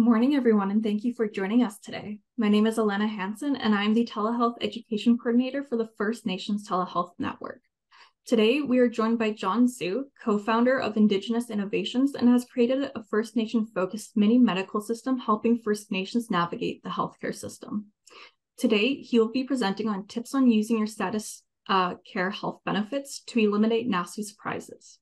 morning, everyone, and thank you for joining us today. My name is Elena Hansen, and I'm the Telehealth Education Coordinator for the First Nations Telehealth Network. Today, we are joined by John Su, co-founder of Indigenous Innovations, and has created a First Nation-focused mini medical system helping First Nations navigate the healthcare system. Today, he will be presenting on tips on using your status care health benefits to eliminate nasty surprises.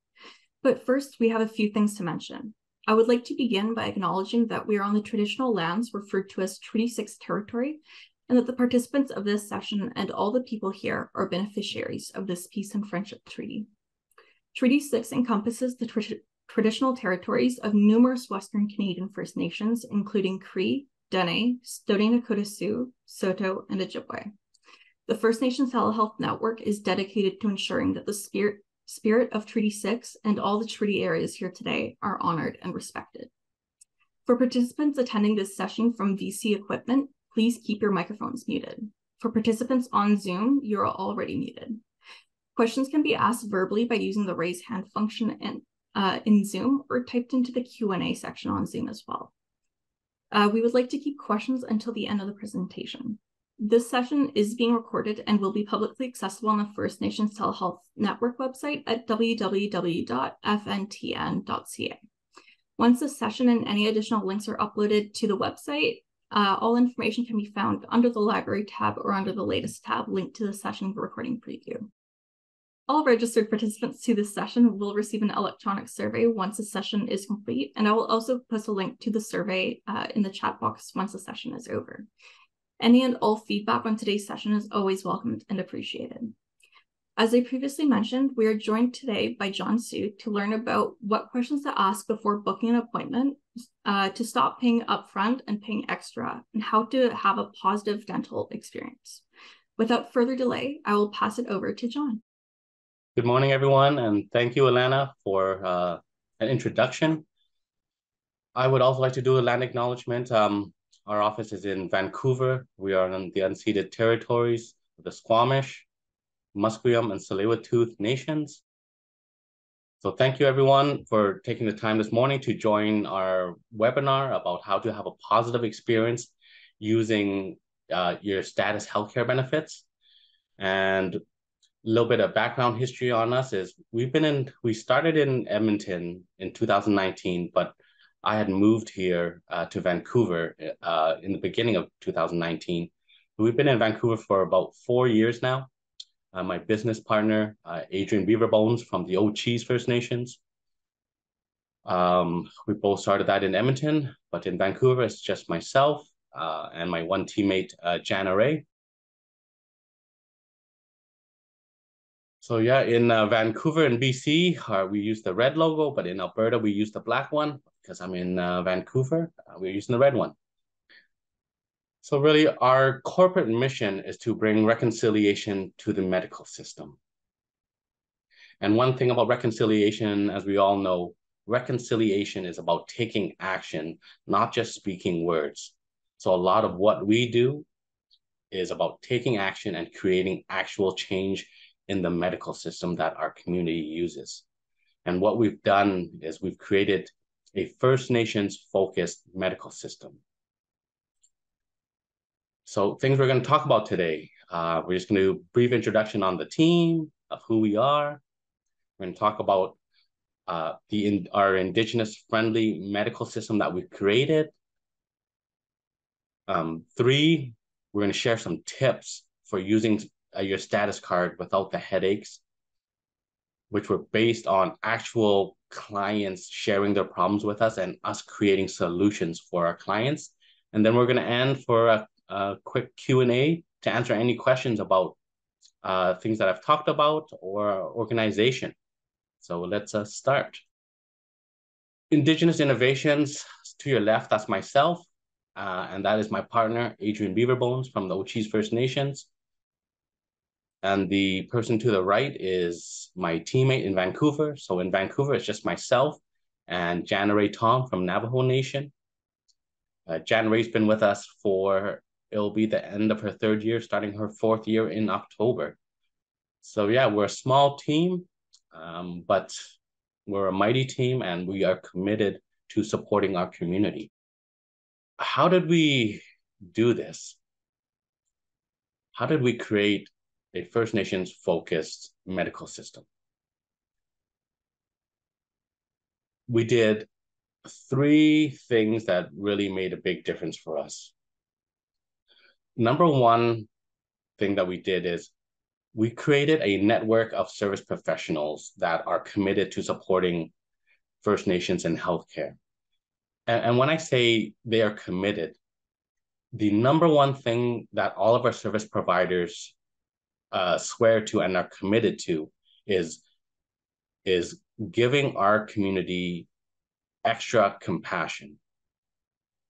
But first, we have a few things to mention. I would like to begin by acknowledging that we are on the traditional lands referred to as Treaty 6 territory, and that the participants of this session and all the people here are beneficiaries of this peace and friendship treaty. Treaty 6 encompasses the traditional territories of numerous Western Canadian First Nations, including Cree, Dene, Stoney Nakoda Sioux, Saulteaux, and Ojibwe. The First Nations Telehealth Network is dedicated to ensuring that the spirit of Treaty 6 and all the treaty areas here today are honored and respected. For participants attending this session from VC equipment, please keep your microphones muted. For participants on Zoom, you're already muted. Questions can be asked verbally by using the raise hand function in Zoom or typed into the Q&A section on Zoom as well. We would like to keep questions until the end of the presentation. This session is being recorded and will be publicly accessible on the First Nations Telehealth Network website at www.fntn.ca. Once the session and any additional links are uploaded to the website, all information can be found under the Library tab or under the Latest tab linked to the session recording preview. All registered participants to this session will receive an electronic survey once the session is complete, and I will also post a link to the survey in the chat box once the session is over. Any and all feedback on today's session is always welcomed and appreciated. As I previously mentioned, we are joined today by John Su to learn about what questions to ask before booking an appointment, to stop paying upfront and paying extra, and how to have a positive dental experience. Without further delay, I will pass it over to John. Good morning, everyone, and thank you, Elena, for an introduction. I would also like to do a land acknowledgement. Our office is in Vancouver. We are on the unceded territories of the Squamish, Musqueam, and Tsleil-Waututh nations. So thank you, everyone, for taking the time this morning to join our webinar about how to have a positive experience using your status healthcare benefits. And a little bit of background history on us is we started in Edmonton in 2019, but I had moved here to Vancouver in the beginning of 2019. We've been in Vancouver for about 4 years now. My business partner, Adrian Beaverbones from the Ochees First Nations. We both started that in Edmonton, but in Vancouver, it's just myself and my one teammate, Jana Ray. So yeah, in Vancouver and BC, we use the red logo, but in Alberta, we use the black one. Because I'm in Vancouver, we're using the red one. So really, our corporate mission is to bring reconciliation to the medical system. And one thing about reconciliation, as we all know, reconciliation is about taking action, not just speaking words. So a lot of what we do is about taking action and creating actual change in the medical system that our community uses. And what we've done is we've created a First Nations focused medical system. So things we're going to talk about today. We're just going to do a brief introduction on the team, of who we are. We're going to talk about our Indigenous friendly medical system that we've created. 3, we're going to share some tips for using your status card without the headaches, which were based on actual clients sharing their problems with us and us creating solutions for our clients. And then we're going to end for a quick Q&A to answer any questions about things that I've talked about or organization. So let's start. Indigenous Innovations, to your left, that's myself. And that is my partner, Adrian Beaverbones from the Ochees First Nations. And the person to the right is my teammate in Vancouver. So in Vancouver, it's just myself and Jana Ray Tom from Navajo Nation. Jana Ray's been with us it'll be the end of her 3rd year, starting her 4th year in October. So yeah, we're a small team, but we're a mighty team and we are committed to supporting our community. how did we do this? How did we create a First Nations focused medical system? We did three things that really made a big difference for us. Number one thing that we did is we created a network of service professionals that are committed to supporting First Nations in healthcare. And when I say they are committed, the number one thing that all of our service providers swear to and are committed to is giving our community extra compassion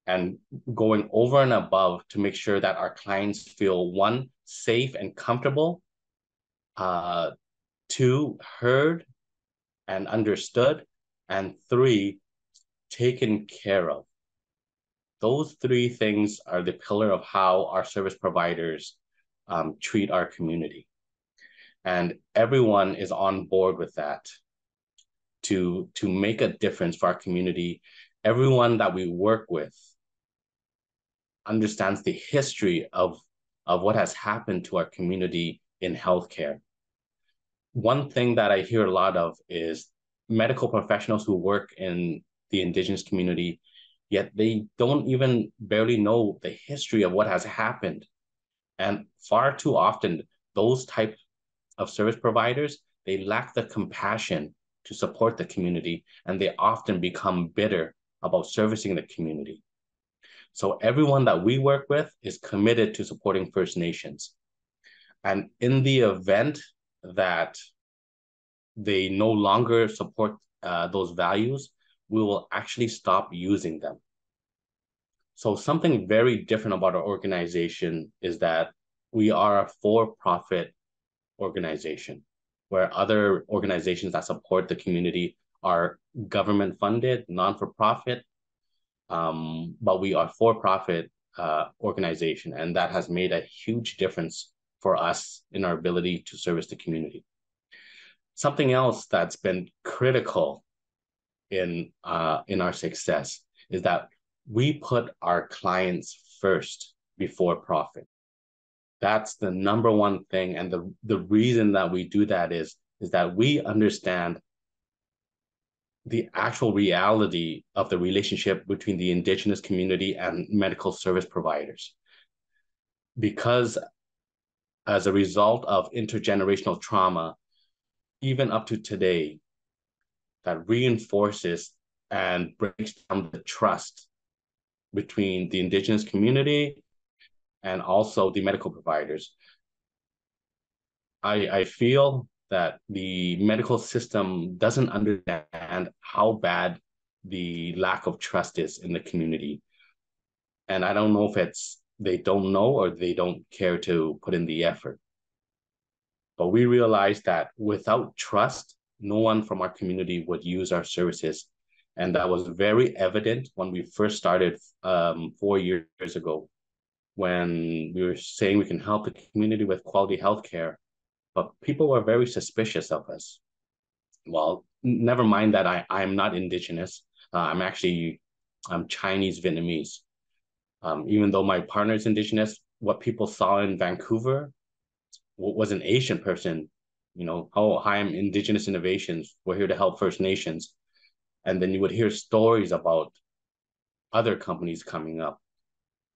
and going over and above to make sure that our clients feel, one, safe and comfortable, two, heard and understood, and three, taken care of. Those three things are the pillar of how our service providers treat our community. And everyone is on board with that to make a difference for our community. Everyone that we work with understands the history of what has happened to our community in healthcare. One thing that I hear a lot of is medical professionals who work in the Indigenous community, yet they don't even barely know the history of what has happened. And far too often, those type of service providers, they lack the compassion to support the community, and they often become bitter about servicing the community. So everyone that we work with is committed to supporting First Nations. And in the event that they no longer support those values, we will actually stop using them. So something very different about our organization is that we are a for-profit organization, where other organizations that support the community are government funded, non-for-profit, but we are for-profit organization, and that has made a huge difference for us in our ability to service the community. Something else that's been critical in our success is that we put our clients first before profit. That's the number one thing, and the reason that we do that is that we understand the actual reality of the relationship between the Indigenous community and medical service providers. Because as a result of intergenerational trauma, even up to today, that reinforces and breaks down the trust between the Indigenous community and also the medical providers. I feel that the medical system doesn't understand how bad the lack of trust is in the community. And I don't know if it's they don't know or they don't care to put in the effort. But we realized that without trust, no one from our community would use our services. And that was very evident when we first started 4 years ago, when we were saying we can help the community with quality healthcare, but people were very suspicious of us. Well, never mind that I'm not Indigenous. I'm Chinese Vietnamese. Even though my partner is Indigenous, what people saw in Vancouver was an Asian person. Oh, hi, I'm Indigenous Innovations. We're here to help First Nations. And then you would hear stories about other companies coming up,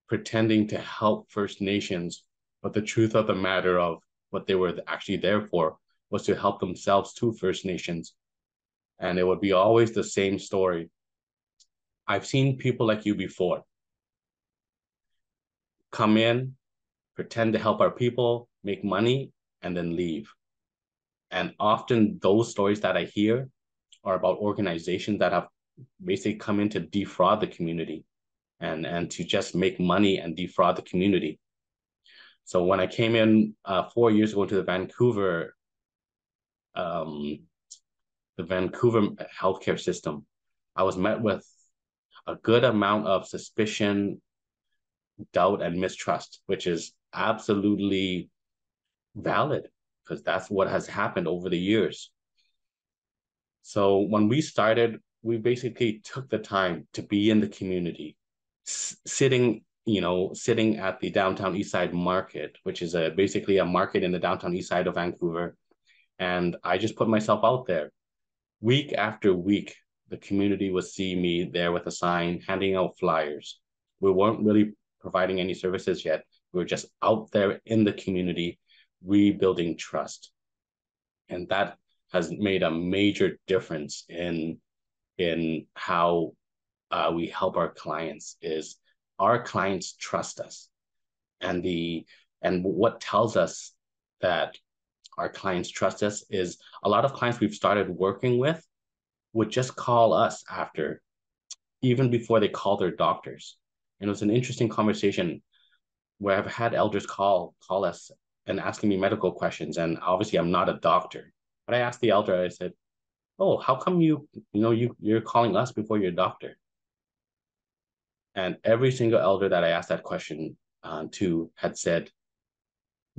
pretending to help First Nations, but the truth of the matter of what they were actually there for was to help themselves to First Nations. And it would be always the same story. I've seen people like you before come in, pretend to help our people, make money, and then leave. And often those stories that I hear are about organizations that have basically come in to defraud the community and to just make money and defraud the community. So when I came in 4 years ago to the Vancouver healthcare system, I was met with a good amount of suspicion, doubt, and mistrust, which is absolutely valid because that's what has happened over the years. So when we started, we basically took the time to be in the community, sitting at the downtown East Side Market, which is basically a market in the downtown East Side of Vancouver. And I just put myself out there. Week after week, the community would see me there with a sign, handing out flyers. We weren't really providing any services yet. We were just out there in the community, rebuilding trust. And that has made a major difference in how we help our clients. Is our clients trust us, and what tells us that our clients trust us is a lot of clients we've started working with would just call us after, even before they call their doctors. And it was an interesting conversation where I've had elders call us and asking me medical questions. And obviously I'm not a doctor, but I asked the elder, I said, "Oh, how come you're calling us before your doctor?" And every single elder that I asked that question to had said,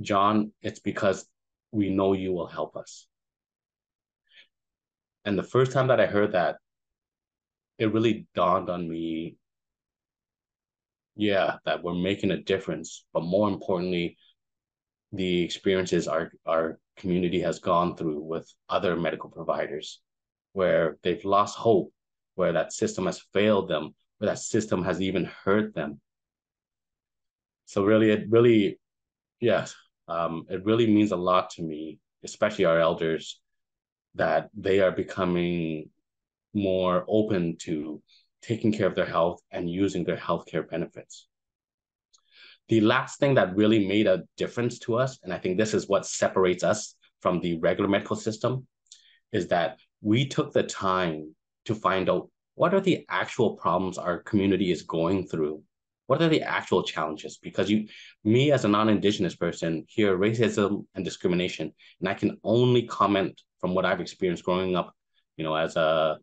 "John, it's because we know you will help us." And the first time that I heard that, it really dawned on me, yeah, that we're making a difference. But more importantly, the experiences our community has gone through with other medical providers, where they've lost hope, where that system has failed them, where that system has even hurt them. So yes, it really means a lot to me, especially our elders, that they are becoming more open to taking care of their health and using their healthcare benefits. The last thing that really made a difference to us, and I think this is what separates us from the regular medical system, is that we took the time to find out what are the actual problems our community is going through. What are the actual challenges? Because me as a non-Indigenous person, hear racism and discrimination, and I can only comment from what I've experienced growing up, as a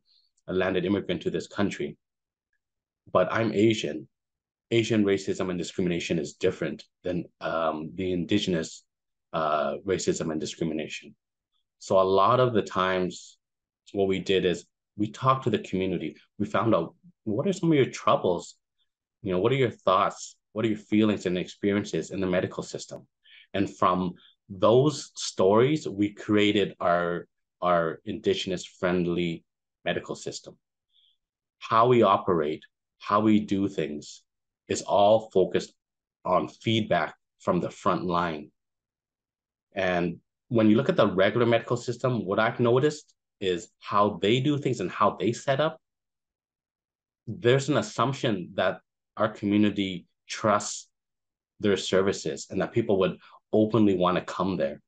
landed immigrant to this country. But I'm Asian. Asian racism and discrimination is different than the Indigenous racism and discrimination. So a lot of the times, what we did is we talked to the community. We found out, what are some of your troubles? What are your thoughts? What are your feelings and experiences in the medical system? And from those stories, we created our Indigenous friendly medical system. How we operate, how we do things is all focused on feedback from the front line. And when you look at the regular medical system, what I've noticed is how they do things and how they set up. There's an assumption that our community trusts their services and that people would openly want to come there.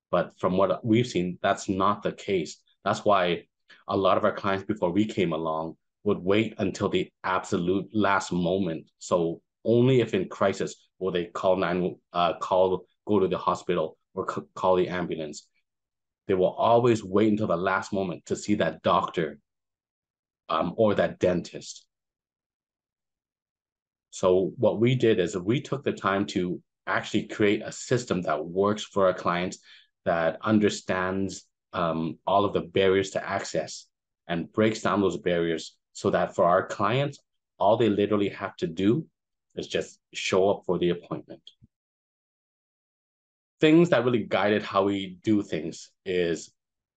But from what we've seen, that's not the case. That's why a lot of our clients before we came along would wait until the absolute last moment. So only if in crisis will they go to the hospital or call the ambulance. They will always wait until the last moment to see that doctor or that dentist. So what we did is we took the time to actually create a system that works for our clients, that understands all of the barriers to access and breaks down those barriers, so that for our clients, all they literally have to do is just show up for the appointment. Things that really guided how we do things is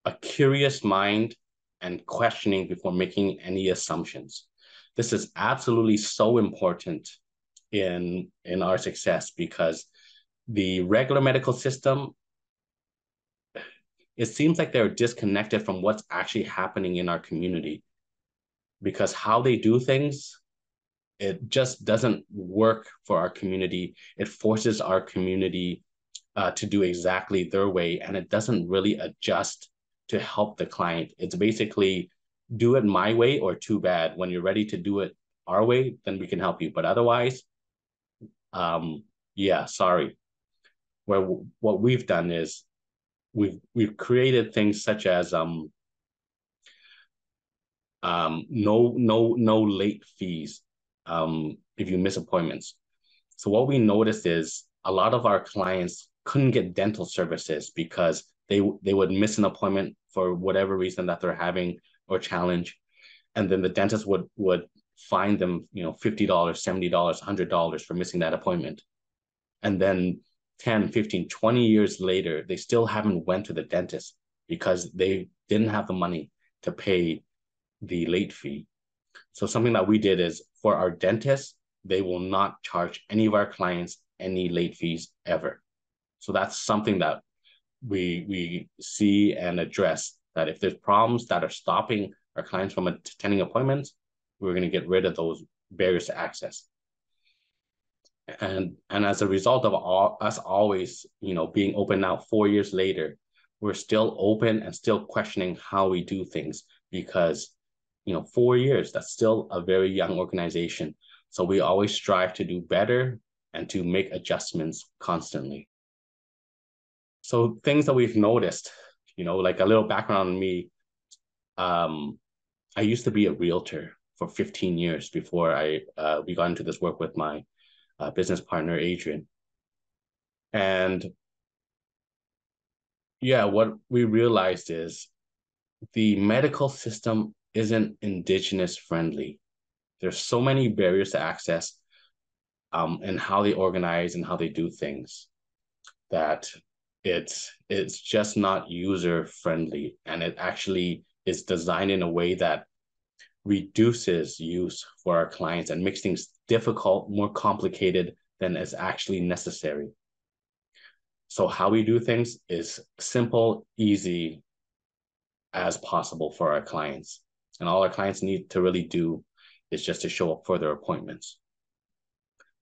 a curious mind and questioning before making any assumptions. This is absolutely so important in our success, because the regular medical system, it seems like they're disconnected from what's actually happening in our community, because how they do things, it just doesn't work for our community. It forces our community to do exactly their way, and it doesn't really adjust to help the client. It's basically do it my way or too bad. When you're ready to do it our way, then we can help you. But otherwise, sorry. Where what we've done is we've created things such as no late fees if you miss appointments. So what we noticed is a lot of our clients couldn't get dental services because they would miss an appointment for whatever reason that they're having or challenge, and then the dentist would fine them, $50, $70, $100 for missing that appointment. And then 10, 15, 20 years later, they still haven't went to the dentist because they didn't have the money to pay the late fee. So something that we did is for our dentists, they will not charge any of our clients any late fees ever. So that's something that we see and address, that if there's problems that are stopping our clients from attending appointments, we're going to get rid of those barriers to access. And as a result of us always, being open now 4 years later, we're still open and still questioning how we do things because, 4 years, that's still a very young organization. So we always strive to do better and to make adjustments constantly. So things that we've noticed, like a little background on me, I used to be a realtor for 15 years before we got into this work with my business partner, Adrian. And yeah, what we realized is the medical system isn't Indigenous friendly. There's so many barriers to access and how they organize and how they do things that it's just not user friendly. And it actually is designed in a way that reduces use for our clients and makes things difficult, more complicated than is actually necessary. So how we do things is simple, easy as possible for our clients. And all our clients need to really do is just to show up for their appointments.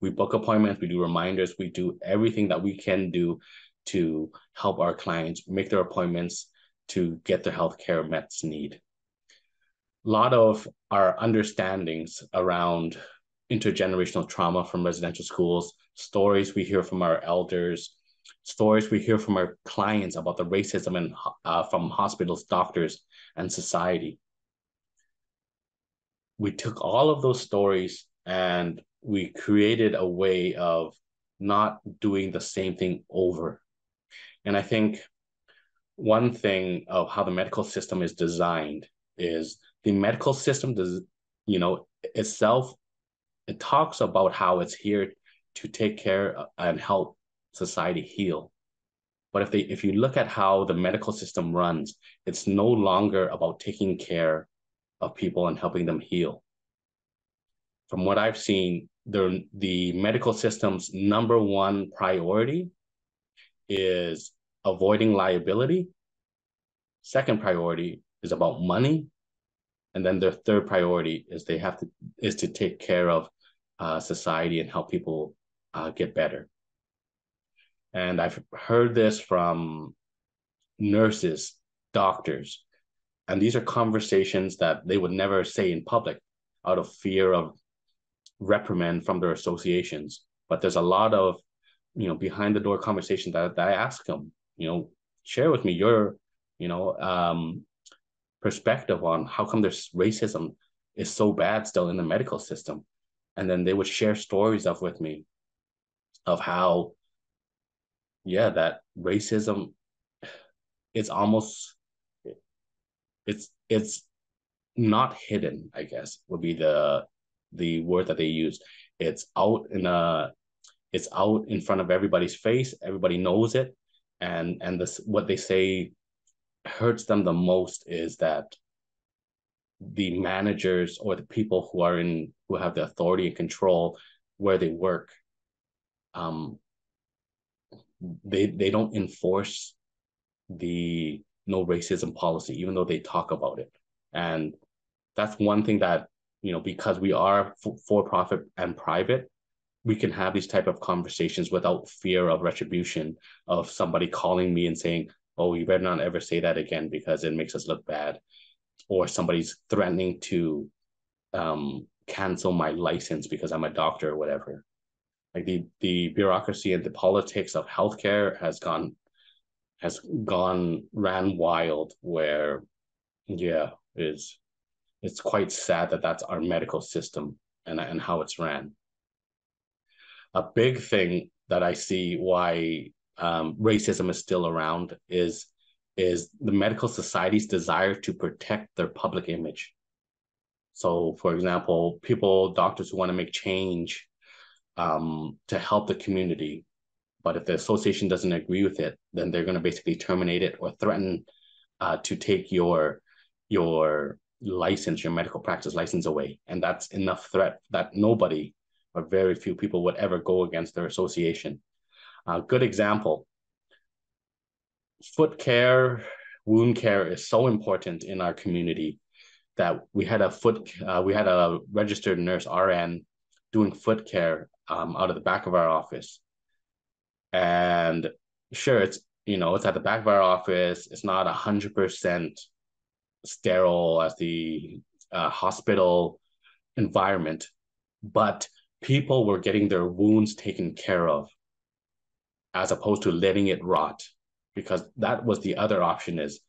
We book appointments, we do reminders, we do everything that we can do to help our clients make their appointments to get their healthcare meds need. A lot of our understandings around intergenerational trauma from residential schools, stories we hear from our elders, stories we hear from our clients about the racism from hospitals, doctors, and society. We took all of those stories and we created a way of not doing the same thing over. And I think one thing of how the medical system is designed is the medical system does, itself, it talks about how it's here to take care and help society heal. But if you look at how the medical system runs, it's no longer about taking care of people and helping them heal. From what I've seen, the medical system's number one priority is avoiding liability. Second priority is about money. And then their third priority is to take care of society and help people get better. And I've heard this from nurses, doctors, and these are conversations that they would never say in public out of fear of reprimand from their associations. But there's a lot of, behind the door conversation that I ask them, share with me your, perspective on how come there's racism is so bad still in the medical system. And then they would share stories with me of how, that racism, it's almost, it's not hidden, I guess, would be the word that they use. It's out in front of everybody's face. Everybody knows it. And this, what they say hurts them the most is that the managers or the people who have the authority and control where they work, they don't enforce the no racism policy, even though they talk about it. And that's one thing that, because we are for-profit and private, we can have these type of conversations without fear of retribution, of somebody calling me and saying, oh, you better not ever say that again because it makes us look bad. Or somebody's threatening to cancel my license because I'm a doctor or whatever. Like the bureaucracy and the politics of healthcare ran wild, where, it's quite sad that that's our medical system and how it's ran. A big thing that I see why racism is still around is the medical society's desire to protect their public image. So, for example, doctors who want to make change to help the community, but if the association doesn't agree with it, then they're going to basically terminate it or threaten to take your license, your medical practice license away. And that's enough threat that nobody or very few people would ever go against their association. A good example, foot care, wound care is so important in our community that we had a registered nurse RN doing foot care out of the back of our office. And sure, it's at the back of our office. It's not 100% sterile as the hospital environment, but people were getting their wounds taken care of as opposed to letting it rot, because that was the other option is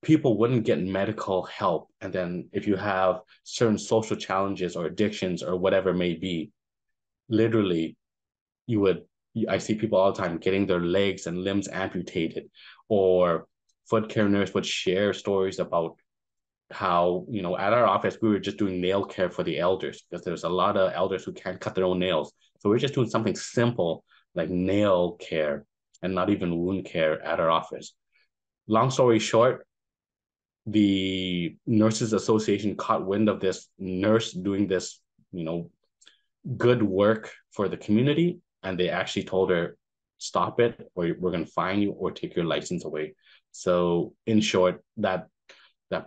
people wouldn't get medical help. And then if you have certain social challenges or addictions or whatever it may be, literally I see people all the time getting their legs and limbs amputated, or foot care nurse would share stories about how, at our office, we were just doing nail care for the elders because there's a lot of elders who can't cut their own nails. So we're just doing something simple like nail care and not even wound care at our office. Long story short, the Nurses Association caught wind of this nurse doing this, good work for the community, and they actually told her, stop it, or we're going to fine you or take your license away. So in short, that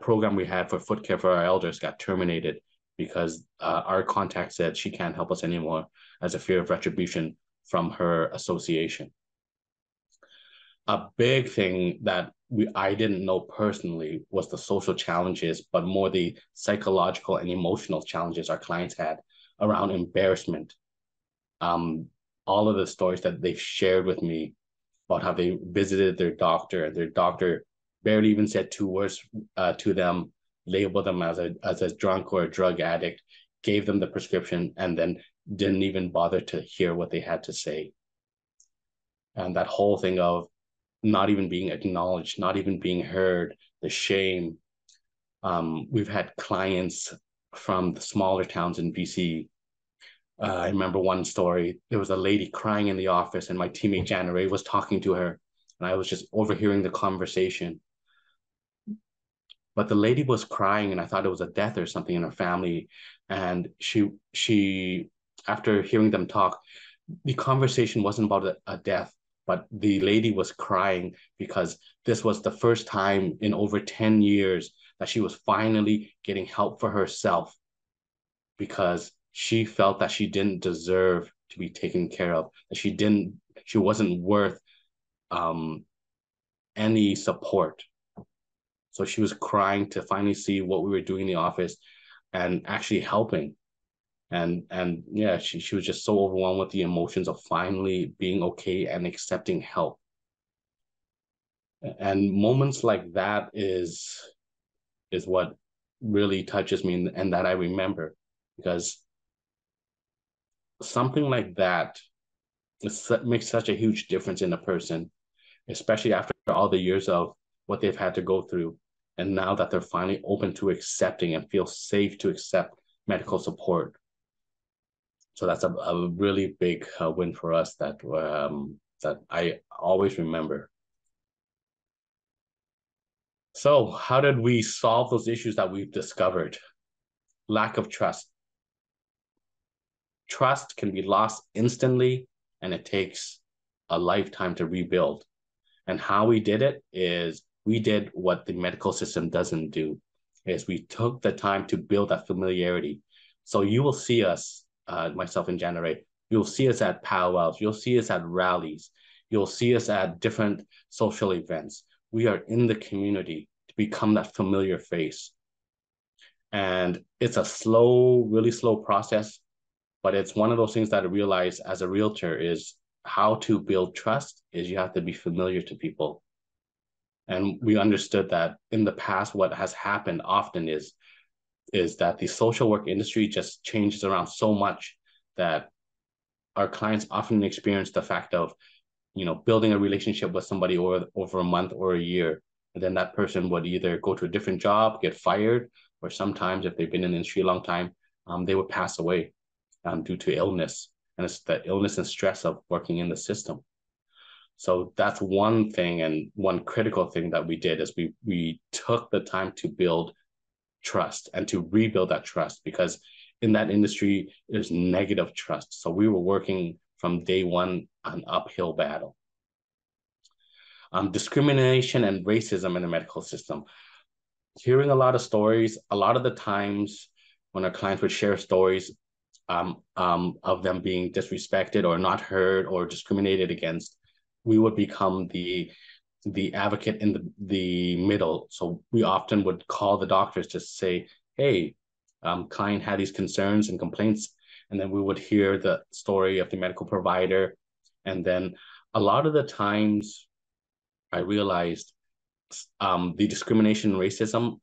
program we had for foot care for our elders got terminated because our contact said she can't help us anymore as a fear of retribution from her association. A big thing that I didn't know personally was the social challenges, but more the psychological and emotional challenges our clients had around embarrassment. All of the stories that they've shared with me about how they visited their doctor and their doctor barely even said two words to them, labeled them as a drunk or a drug addict, gave them the prescription, and then didn't even bother to hear what they had to say. And that whole thing of not even being acknowledged, not even being heard, the shame. We've had clients from the smaller towns in BC. I remember one story. There was a lady crying in the office, and my teammate January was talking to her, and I was just overhearing the conversation. But the lady was crying, and I thought it was a death or something in her family. And she after hearing them talk, the conversation wasn't about a death, but the lady was crying because this was the first time in over 10 years that she was finally getting help for herself, because she felt that she didn't deserve to be taken care of, that she wasn't worth any support. So she was crying to finally see what we were doing in the office and actually helping. And yeah, she was just so overwhelmed with the emotions of finally being okay and accepting help. And moments like that is what really touches me, and that I remember, because something like that makes such a huge difference in a person, especially after all the years of what they've had to go through. And now that they're finally open to accepting and feel safe to accept medical support. So that's a really big win for us that I always remember. So how did we solve those issues that we've discovered? Lack of trust. Trust can be lost instantly, and it takes a lifetime to rebuild. And how we did it is we did what the medical system doesn't do, is we took the time to build that familiarity. So you will see us, myself and January, you'll see us at powwows, you'll see us at rallies, you'll see us at different social events. We are in the community to become that familiar face. And it's a slow, really slow process, but it's one of those things that I realize as a realtor is how to build trust is you have to be familiar to people. And we understood that in the past, what has happened often is that the social work industry just changes around so much that our clients often experience the fact of, building a relationship with somebody over a month or a year. And then that person would either go to a different job, get fired, or sometimes if they've been in the industry a long time, they would pass away due to illness. And it's the illness and stress of working in the system. So that's one thing, and one critical thing that we did is we took the time to build trust and to rebuild that trust, because in that industry, there's negative trust. So we were working from day one an uphill battle. Discrimination and racism in the medical system. Hearing a lot of stories, a lot of the times when our clients would share stories of them being disrespected or not heard or discriminated against, we would become the advocate in the middle. So we often would call the doctors to say, hey, client had these concerns and complaints, and then we would hear the story of the medical provider. And then a lot of the times I realized the discrimination and racism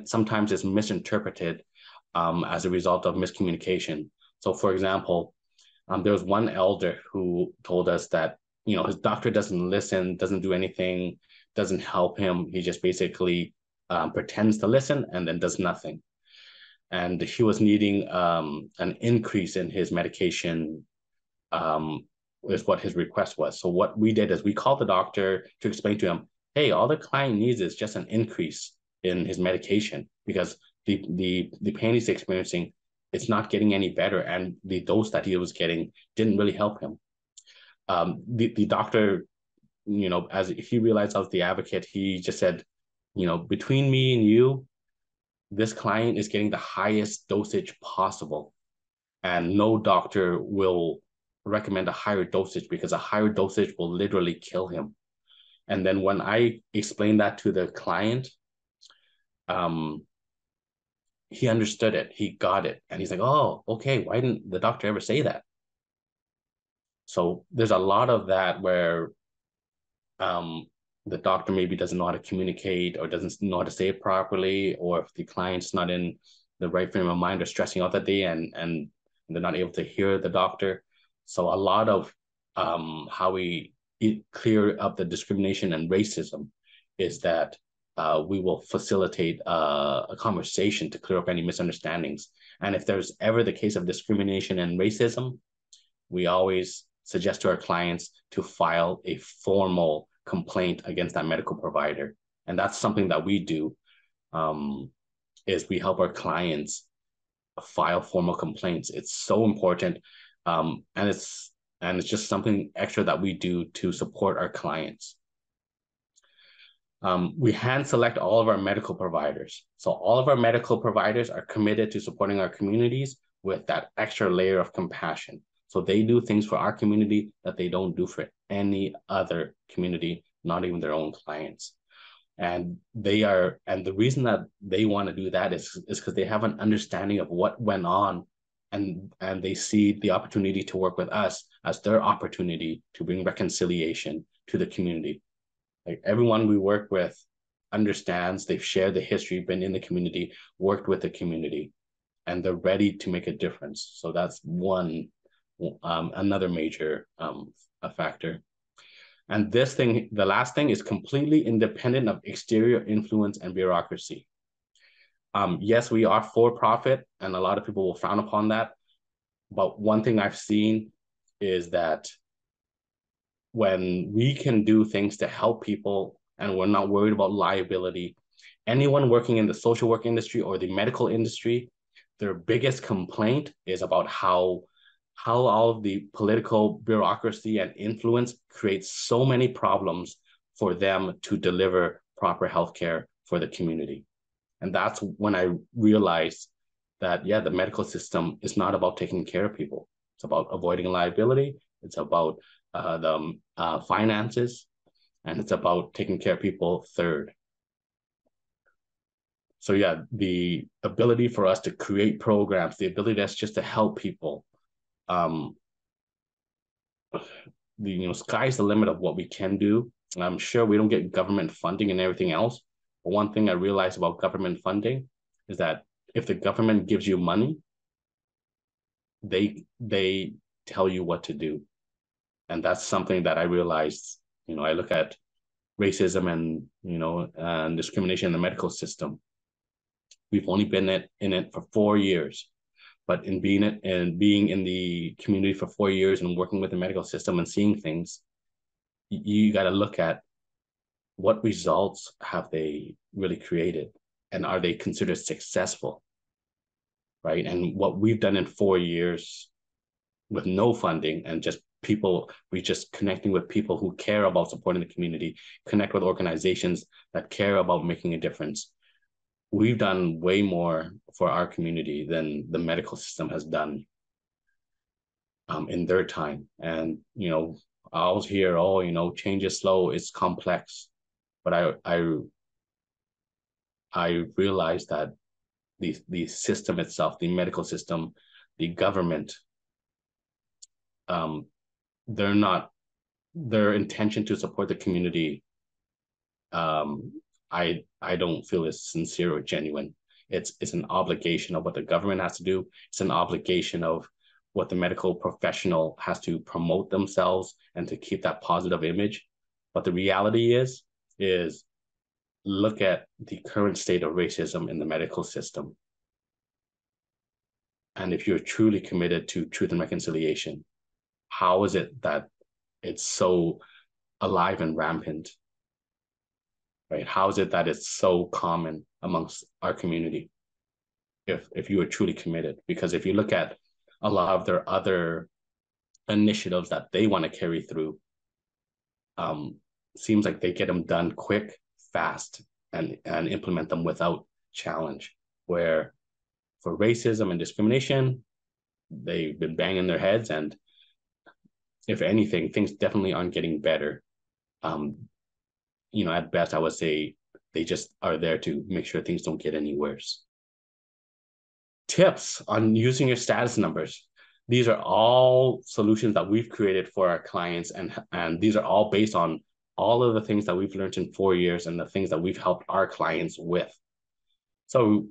sometimes is misinterpreted as a result of miscommunication. So for example, there was one elder who told us that, his doctor doesn't listen, doesn't do anything, doesn't help him. He just basically pretends to listen and then does nothing. And he was needing an increase in his medication, is what his request was. So what we did is we called the doctor to explain to him, hey, all the client needs is just an increase in his medication, because the pain he's experiencing, it's not getting any better, and the dose that he was getting didn't really help him. The doctor, as he realized I was the advocate, he just said, between me and you, this client is getting the highest dosage possible, and no doctor will recommend a higher dosage, because a higher dosage will literally kill him. And then when I explained that to the client, he understood it, he got it, and he's like, oh, okay, why didn't the doctor ever say that? So there's a lot of that where the doctor maybe doesn't know how to communicate, or doesn't know how to say it properly, or if the client's not in the right frame of mind or stressing out that day, and they're not able to hear the doctor. So a lot of how we clear up the discrimination and racism is that we will facilitate a conversation to clear up any misunderstandings. And if there's ever the case of discrimination and racism, we always suggest to our clients to file a formal complaint against that medical provider. And that's something that we do, is we help our clients file formal complaints. It's so important. And it's just something extra that we do to support our clients. We hand select all of our medical providers. So all of our medical providers are committed to supporting our communities with that extra layer of compassion. So they do things for our community that they don't do for any other community, not even their own clients. And the reason that they want to do that is because they have an understanding of what went on, and they see the opportunity to work with us as their opportunity to bring reconciliation to the community. Like, everyone we work with understands, they've shared the history, been in the community, worked with the community, and they're ready to make a difference. So that's another major factor. And the last thing is completely independent of exterior influence and bureaucracy. Yes, we are for profit, and a lot of people will frown upon that. But one thing I've seen is that when we can do things to help people and we're not worried about liability, anyone working in the social work industry or the medical industry, their biggest complaint is about how all of the political bureaucracy and influence creates so many problems for them to deliver proper healthcare for the community. And that's when I realized that, the medical system is not about taking care of people. It's about avoiding liability. It's about the finances, and it's about taking care of people third. So the ability for us to create programs, the ability that's just to help people, sky's the limit of what we can do. I'm sure we don't get government funding and everything else, but one thing I realized about government funding is that if the government gives you money, they tell you what to do. And that's something that I realized. I look at racism and and discrimination in the medical system. We've only been in it for 4 years, but in being in the community for 4 years and working with the medical system and seeing things, you got to look at what results have they really created, and are they considered successful, right? And what we've done in 4 years with no funding and just people, we just connecting with people who care about supporting the community, connect with organizations that care about making a difference. We've done way more for our community than the medical system has done in their time. And, I always hear, change is slow, it's complex. But I realized that the system itself, the medical system, the government, they're not, their intention to support the community, I don't feel is sincere or genuine. It's an obligation of what the government has to do. It's an obligation of what the medical professional has to promote themselves and to keep that positive image. But the reality is look at the current state of racism in the medical system. And if you're truly committed to truth and reconciliation, how is it that it's so alive and rampant? Right? How is it that it's so common amongst our community? If you are truly committed, because if you look at a lot of their other initiatives that they want to carry through, seems like they get them done quick, fast, and implement them without challenge. Where for racism and discrimination, they've been banging their heads, and if anything, things definitely aren't getting better. At best, I would say they just are there to make sure things don't get any worse. Tips on using your status numbers. These are all solutions that we've created for our clients, and these are all based on all of the things that we've learned in 4 years and the things that we've helped our clients with. So,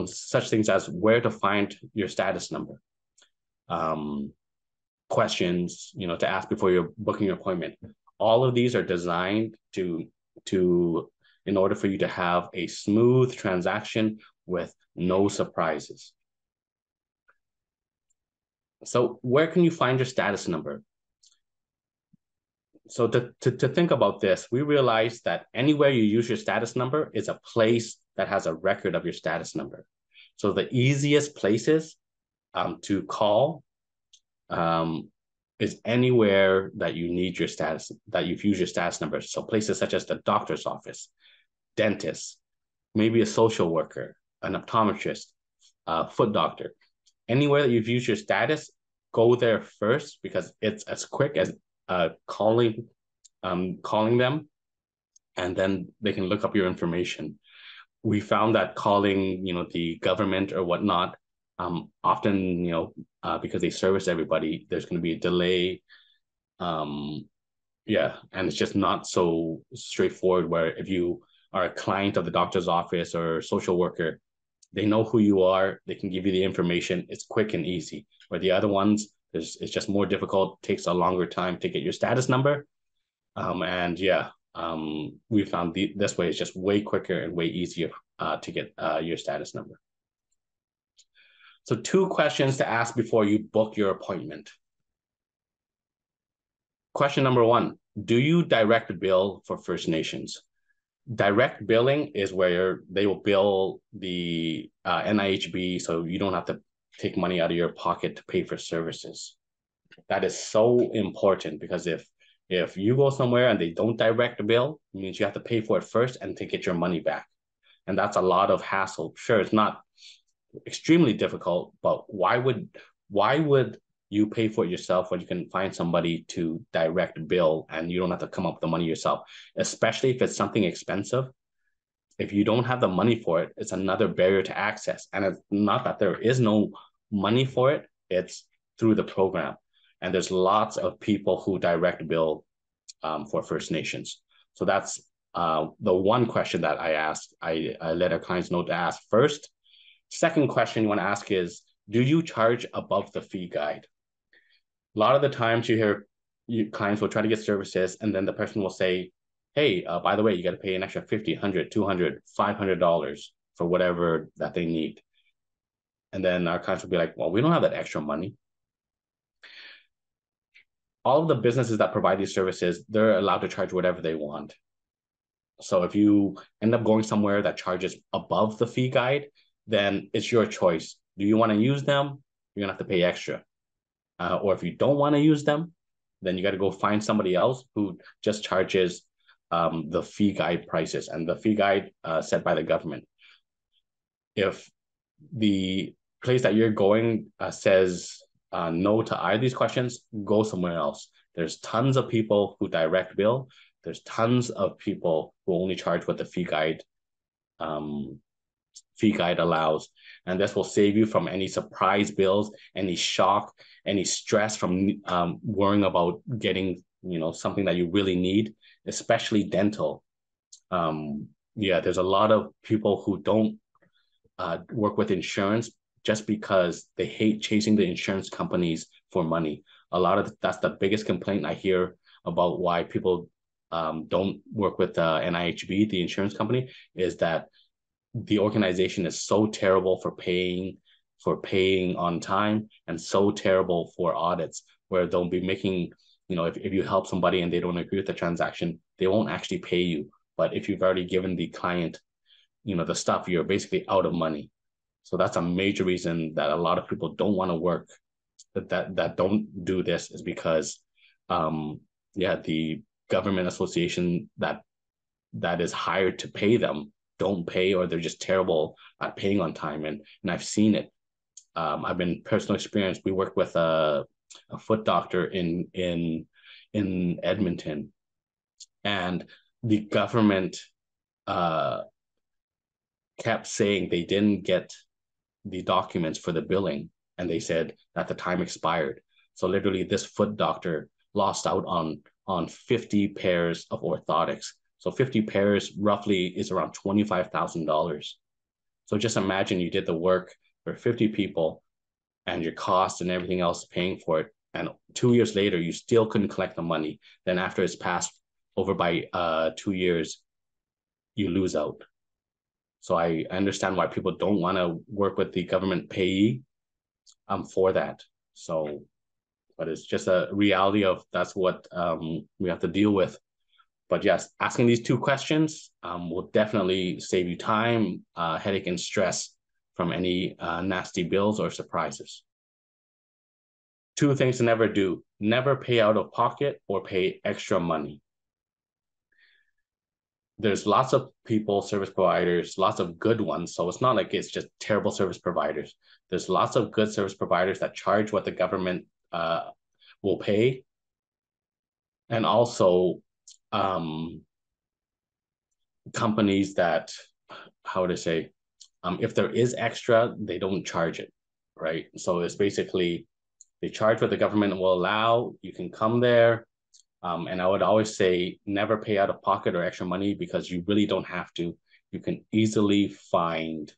such things as where to find your status number, questions, to ask before you're booking your appointment. All of these are designed in order for you to have a smooth transaction with no surprises. So where can you find your status number? So to think about this, we realize that anywhere you use your status number is a place that has a record of your status number. So the easiest places to call is anywhere that you need your status, that you've used your status number. So places such as the doctor's office, dentist, maybe a social worker, an optometrist, foot doctor. Anywhere that you've used your status, go there first, because it's as quick as calling them, and then they can look up your information. We found that calling, the government or whatnot, often, because they service everybody, there's going to be a delay. And it's just not so straightforward, where if you are a client of the doctor's office or social worker, they know who you are, they can give you the information, it's quick and easy. Where the other ones, it's just more difficult, takes a longer time to get your status number. We found this way is just way quicker and way easier to get your status number. So 2 questions to ask before you book your appointment. Question number 1, do you direct bill for First Nations? Direct billing is where they will bill the NIHB, so you don't have to take money out of your pocket to pay for services. That is so important, because if you go somewhere and they don't direct bill, it means you have to pay for it first and to get your money back. And that's a lot of hassle. Sure, it's not extremely difficult, but why would you pay for it yourself when you can find somebody to direct bill and you don't have to come up with the money yourself, especially if it's something expensive? If you don't have the money for it, it's another barrier to access. And it's not that there is no money for it, it's through the program. And there's lots of people who direct bill for First Nations. So that's the one question that I asked. I let our clients know to ask first. Second question you want to ask is, do you charge above the fee guide? A lot of the times you hear clients will try to get services, and then the person will say, hey, by the way, you got to pay an extra $50, $100, $200, $500 for whatever that they need. And then our clients will be like, well, we don't have that extra money. All of the businesses that provide these services, they're allowed to charge whatever they want. So if you end up going somewhere that charges above the fee guide, then it's your choice. Do you want to use them? You're gonna have to pay extra. Or if you don't want to use them, then you got to go find somebody else who just charges the fee guide prices, and the fee guide set by the government. If the place that you're going says no to either of these questions, go somewhere else. There's tons of people who direct bill. There's tons of people who only charge what the fee guide allows. And this will save you from any surprise bills, any shock, any stress from worrying about getting, something that you really need, especially dental. There's a lot of people who don't work with insurance just because they hate chasing the insurance companies for money. That's the biggest complaint I hear about why people don't work with NIHB, the insurance company, is that the organization is so terrible for paying on time, and so terrible for audits, where they'll be making, if you help somebody and they don't agree with the transaction, they won't actually pay you. But if you've already given the client, the stuff, you're basically out of money. So that's a major reason that a lot of people don't want to work, that don't do this, is because the government association that is hired to pay them don't pay, or they're just terrible at paying on time. And I've seen it. I've been personal experience. We worked with a foot doctor in Edmonton, and the government kept saying they didn't get the documents for the billing, and they said that the time expired. So literally, this foot doctor lost out on 50 pairs of orthotics. So 50 pairs roughly is around $25,000. So just imagine you did the work for 50 people and your cost and everything else paying for it. And 2 years later, you still couldn't collect the money. Then after it's passed over by 2 years, you lose out. So I understand why people don't want to work with the government payee for that. So, but it's just a reality of that's what we have to deal with. But yes, asking these two questions will definitely save you time, headache, and stress from any nasty bills or surprises. 2 things to never do: never pay out of pocket or pay extra money. There's lots of people, service providers, lots of good ones. So it's not like it's just terrible service providers. There's lots of good service providers that charge what the government will pay. And also companies that, how would I say, if there is extra, they don't charge it, right? So it's basically, they charge what the government will allow. You can come there. And I would always say never pay out of pocket or extra money, because you really don't have to. You can easily find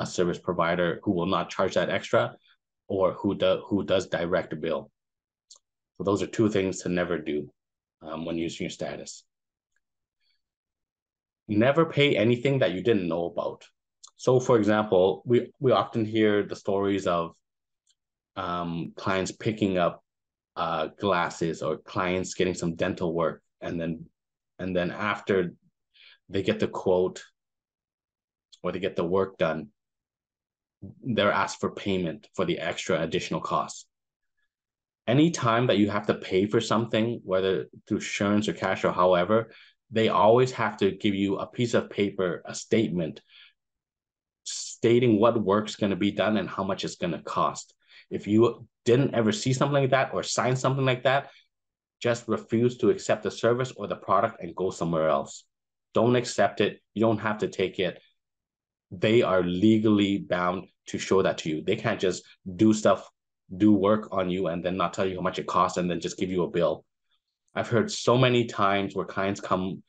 a service provider who will not charge that extra, or who does direct bill. So those are 2 things to never do when using your status. Never pay anything that you didn't know about. So for example, we often hear the stories of clients picking up glasses, or clients getting some dental work, and then after they get the quote or they get the work done, they're asked for payment for the extra additional costs. Anytime that you have to pay for something, whether through insurance or cash or however, they always have to give you a piece of paper, a statement stating what work's going to be done and how much it's going to cost. If you didn't ever see something like that or sign something like that, just refuse to accept the service or the product and go somewhere else. Don't accept it. You don't have to take it. They are legally bound to show that to you. They can't just do work on you and then not tell you how much it costs and then just give you a bill. I've heard so many times where clients come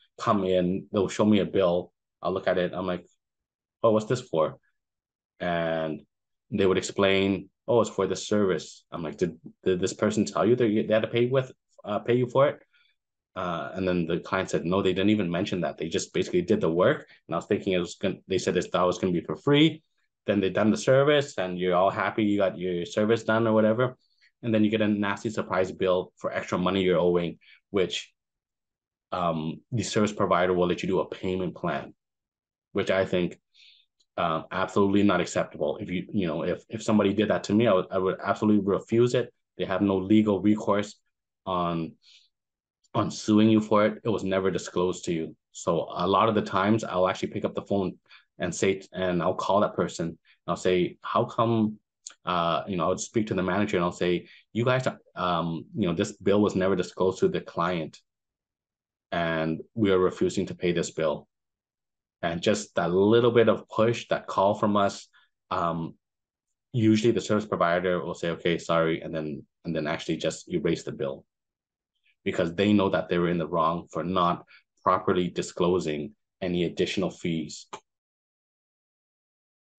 in, they'll show me a bill. I'll look at it. I'm like, oh, what's this for? And they would explain, oh, it's for the service. I'm like, did this person tell you they had to pay you for it? And then the client said, no, they didn't even mention that. They just basically did the work. And I was thinking they said that was going to be for free. Then they done the service and you're all happy you got your service done or whatever. And then you get a nasty surprise bill for extra money you're owing, which the service provider will let you do a payment plan, which I think absolutely not acceptable. If somebody did that to me, I would absolutely refuse it. They have no legal recourse on suing you for it. It was never disclosed to you. So a lot of the times I'll actually pick up the phone and I'll call that person. And I'll say, how come, I'll speak to the manager and I'll say, you guys, this bill was never disclosed to the client and we are refusing to pay this bill. And just that little bit of push, that call from us, usually the service provider will say, okay, sorry, and then actually just erase the bill, because they know that they were in the wrong for not properly disclosing any additional fees.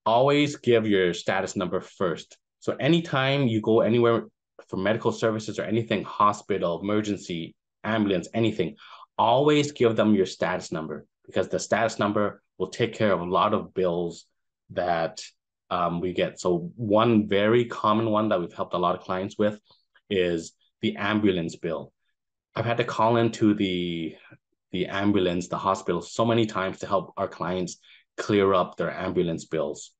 Always give your status number first. So anytime you go anywhere for medical services or anything, hospital, emergency, ambulance, anything, always give them your status number, because the status number will take care of a lot of bills that we get. So one very common one that we've helped a lot of clients with is the ambulance bill. I've had to call into the ambulance, the hospital, so many times to help our clients clear up their ambulance bills.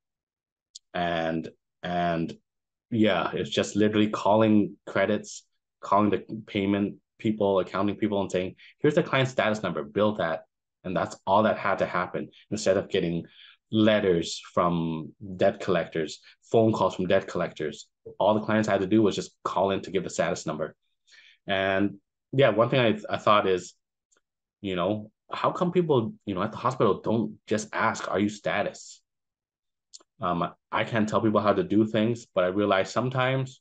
And yeah, it's just literally calling credits, calling the payment people, accounting people, and saying, here's the client status number, bill that. And that's all that had to happen, instead of getting letters from debt collectors, phone calls from debt collectors. All the clients had to do was just call in to give the status number. And yeah, one thing I thought is, how come people, at the hospital don't just ask, are you status? I can't tell people how to do things, but I realize sometimes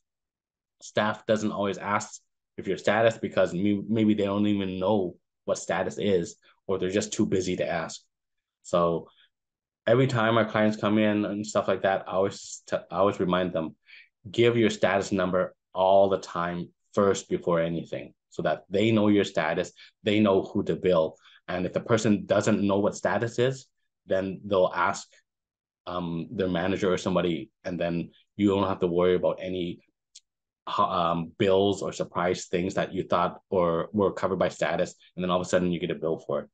staff doesn't always ask if you're status because maybe they don't even know what status is, or they're just too busy to ask. So every time our clients come in and stuff like that, I always remind them, give your status number all the time first before anything, so that they know your status, they know who to bill. And if the person doesn't know what status is, then they'll ask their manager or somebody, and then you don't have to worry about any bills or surprise things that you thought or were covered by status, and then all of a sudden you get a bill for it.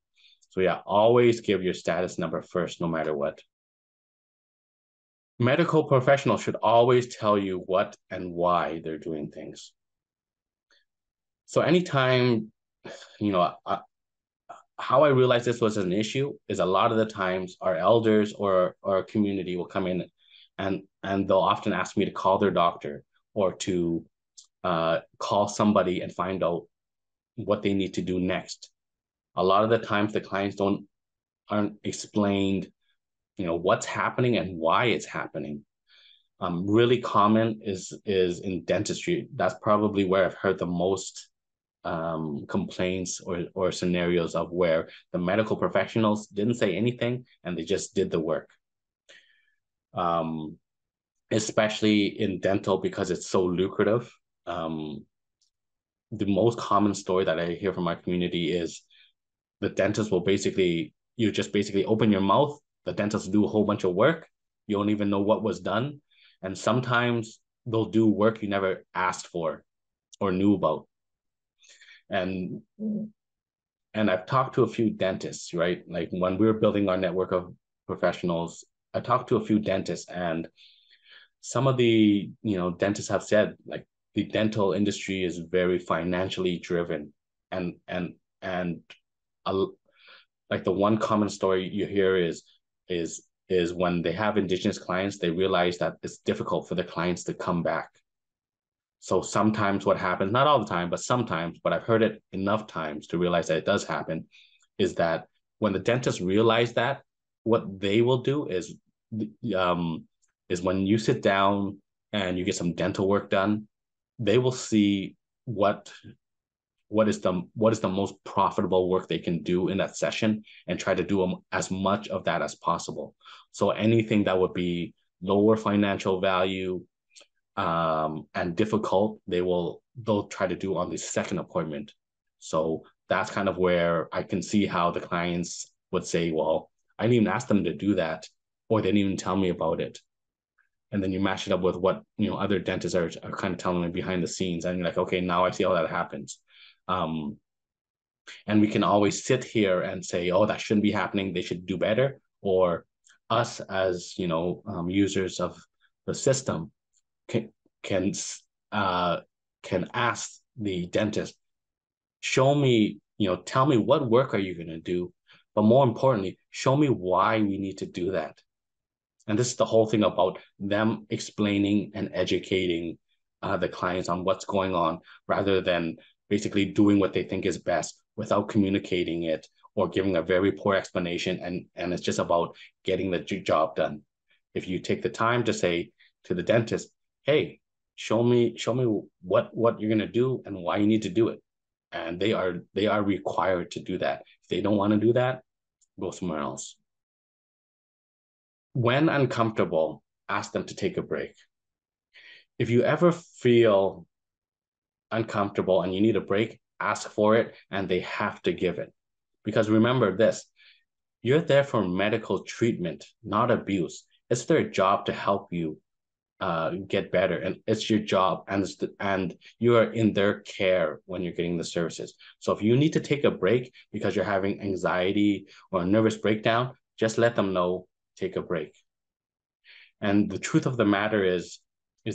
So yeah, always give your status number first, no matter what. Medical professionals should always tell you what and why they're doing things. So anytime, how I realized this was an issue is a lot of the times our elders or our community will come in and they'll often ask me to call their doctor or to call somebody and find out what they need to do next. A lot of the times the clients aren't explained, what's happening and why it's happening. Really common is in dentistry. That's probably where I've heard the most complaints or scenarios of where the medical professionals didn't say anything and they just did the work. Especially in dental, because it's so lucrative. The most common story that I hear from my community is the dentist will you just basically open your mouth, the dentist will do a whole bunch of work, you don't even know what was done, and sometimes they'll do work you never asked for or knew about. And I've talked to a few dentists, right? Like when we were building our network of professionals, I talked to a few dentists, and some of the dentists have said, like, the dental industry is very financially driven, and like the one common story you hear is when they have Indigenous clients, they realize that it's difficult for the clients to come back. So sometimes what happens, not all the time, but sometimes, but I've heard it enough times to realize that it does happen, is that when the dentists realize that, what they will do is when you sit down and you get some dental work done, they will see what is the most profitable work they can do in that session and try to do as much of that as possible. So anything that would be lower financial value and difficult, they'll try to do on the second appointment. So that's kind of where I can see how the clients would say, well, I didn't even ask them to do that, or they didn't even tell me about it. And then you match it up with what, other dentists are kind of telling me behind the scenes. And you're like, okay, now I see how that happens. And we can always sit here and say, oh, that shouldn't be happening. They should do better. Or us as, users of the system can, can, can ask the dentist, show me, tell me what work are you going to do? But more importantly, show me why we need to do that. And this is the whole thing about them explaining and educating the clients on what's going on, rather than basically doing what they think is best without communicating it or giving a very poor explanation. And it's just about getting the job done. If you take the time to say to the dentist, hey, show me what you're going to do and why you need to do it. And they are required to do that. If they don't want to do that, go somewhere else. When uncomfortable, ask them to take a break. If you ever feel uncomfortable and you need a break, ask for it, and they have to give it. Because remember this, you're there for medical treatment, not abuse. It's their job to help you get better, and it's your job, and you are in their care when you're getting the services. So if you need to take a break because you're having anxiety or a nervous breakdown, just let them know, take a break. And the truth of the matter is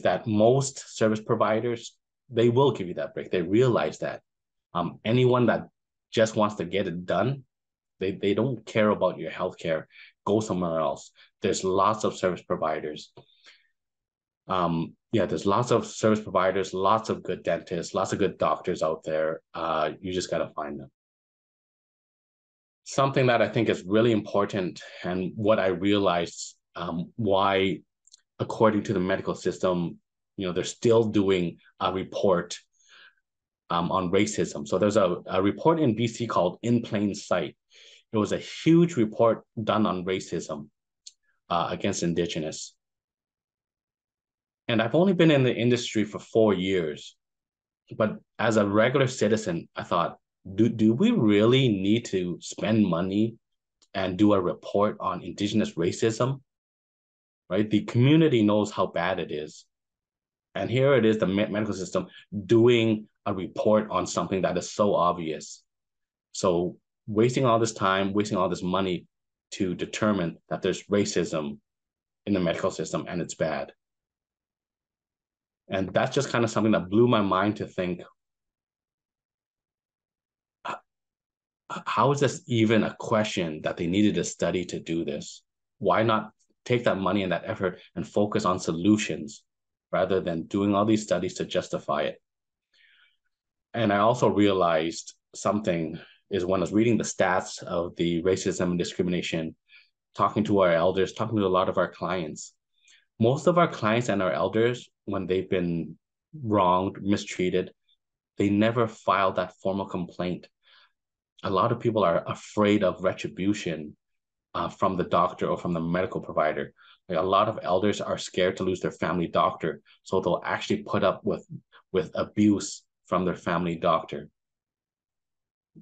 that most service providers, they will give you that break. They realize that. Anyone that just wants to get it done, they don't care about your healthcare. Go somewhere else. There's lots of service providers. There's lots of service providers, lots of good dentists, lots of good doctors out there. You just got to find them. Something that I think is really important, and what I realized why, according to the medical system, they're still doing a report on racism. So there's a report in BC called In Plain Sight. It was a huge report done on racism against Indigenous. And I've only been in the industry for 4 years, but as a regular citizen, I thought, do we really need to spend money and do a report on Indigenous racism? Right? The community knows how bad it is. And here it is, the medical system doing a report on something that is so obvious. So wasting all this time, wasting all this money to determine that there's racism in the medical system, and it's bad. And that's just kind of something that blew my mind to think, how is this even a question that they needed a study to do this? Why not take that money and that effort and focus on solutions rather than doing all these studies to justify it? And I also realized something is when I was reading the stats of the racism and discrimination, talking to our elders, talking to a lot of our clients, most of our clients and our elders, when they've been wronged, mistreated, they never filed that formal complaint. A lot of people are afraid of retribution from the doctor or from the medical provider. Like, a lot of elders are scared to lose their family doctor, so they'll actually put up with abuse from their family doctor.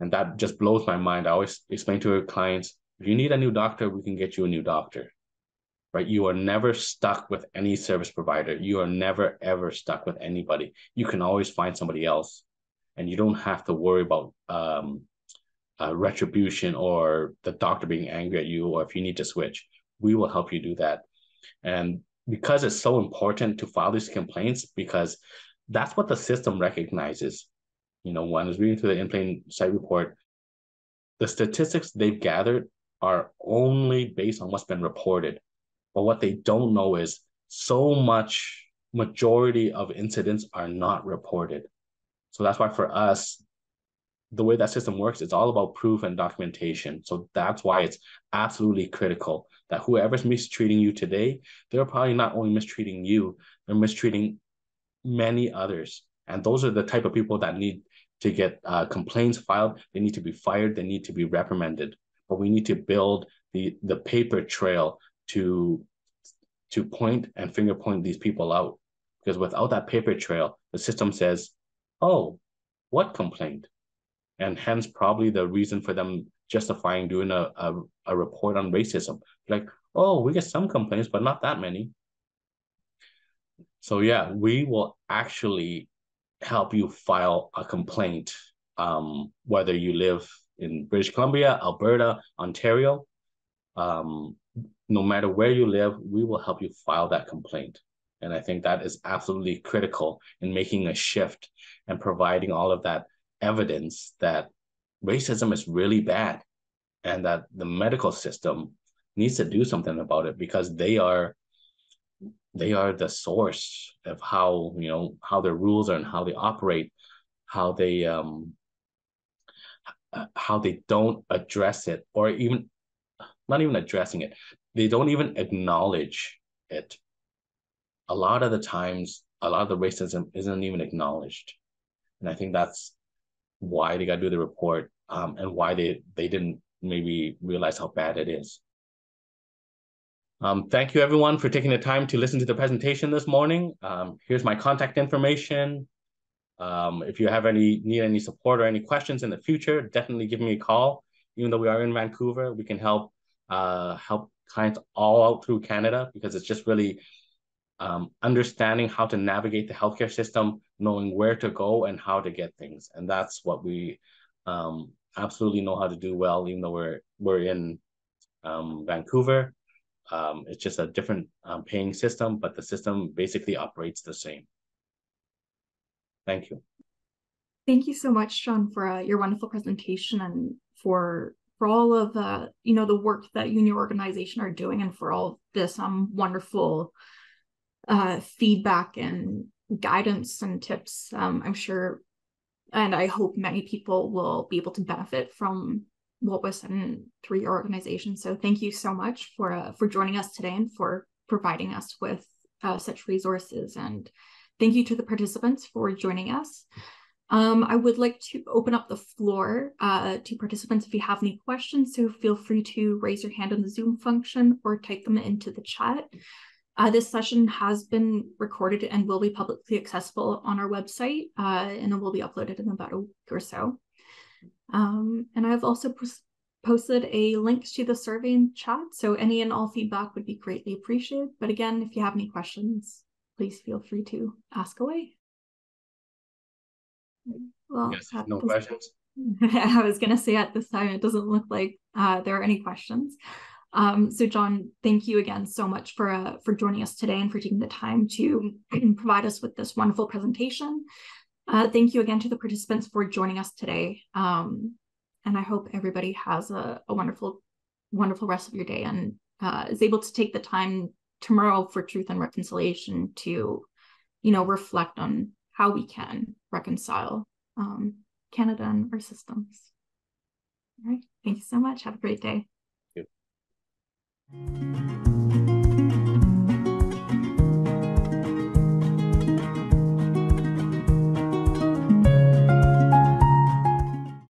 And that just blows my mind. I always explain to our clients, if you need a new doctor, we can get you a new doctor. Right? You are never stuck with any service provider. You are never, ever stuck with anybody. You can always find somebody else, and you don't have to worry about retribution or the doctor being angry at you, or if you need to switch. We will help you do that. And because it's so important to file these complaints, because that's what the system recognizes. When I was reading through the In Plain Sight report, the statistics they've gathered are only based on what's been reported. But what they don't know is so much majority of incidents are not reported. So that's why for us, the way that system works, it's all about proof and documentation. So that's why it's absolutely critical that whoever's mistreating you today, they're probably not only mistreating you, they're mistreating many others. And those are the type of people that need to get complaints filed. They need to be fired. They need to be reprimanded. But we need to build the paper trail to point and finger point these people out. Because without that paper trail, the system says, oh, what complaint? And hence probably the reason for them justifying doing a report on racism. Like, oh, we get some complaints, but not that many. So yeah, we will actually help you file a complaint, whether you live in British Columbia, Alberta, Ontario, no matter where you live, we will help you file that complaint. And I think that is absolutely critical in making a shift and providing all of that evidence that racism is really bad and that the medical system needs to do something about it, because they are the source of how, you know, how their rules are and how they operate, how they don't address it, or even not even addressing it, they don't even acknowledge it. A lot of the times, a lot of the racism isn't even acknowledged, and I think that's why they got to do the report, and why they didn't maybe realize how bad it is. Thank you everyone for taking the time to listen to the presentation this morning. Here's my contact information. If you have need any support or any questions in the future, definitely give me a call. Even though we are in Vancouver, we can help clients all out through Canada, because it's just really understanding how to navigate the healthcare system, knowing where to go and how to get things. And that's what we absolutely know how to do well, even though we're in Vancouver. It's just a different paying system, but the system basically operates the same. Thank you. Thank you so much, John, for your wonderful presentation, and for all of the the work that you and your organization are doing, and for all this wonderful feedback and guidance and tips. I'm sure, and I hope many people will be able to benefit from what was said through your organization. So thank you so much for joining us today and for providing us with such resources. And thank you to the participants for joining us. I would like to open up the floor to participants if you have any questions. So feel free to raise your hand in the Zoom function or type them into the chat. This session has been recorded and will be publicly accessible on our website, and it will be uploaded in about a week or so. And I've also posted a link to the survey in chat, so any and all feedback would be greatly appreciated. But again, if you have any questions, please feel free to ask away. Well, yes, no questions. I was going to say at this time, it doesn't look like there are any questions. So John, thank you again so much for joining us today and for taking the time to provide us with this wonderful presentation. Thank you again to the participants for joining us today. And I hope everybody has a wonderful, wonderful rest of your day, and is able to take the time tomorrow for Truth and Reconciliation to, reflect on how we can reconcile Canada and our systems. All right. Thank you so much. Have a great day. Thank you.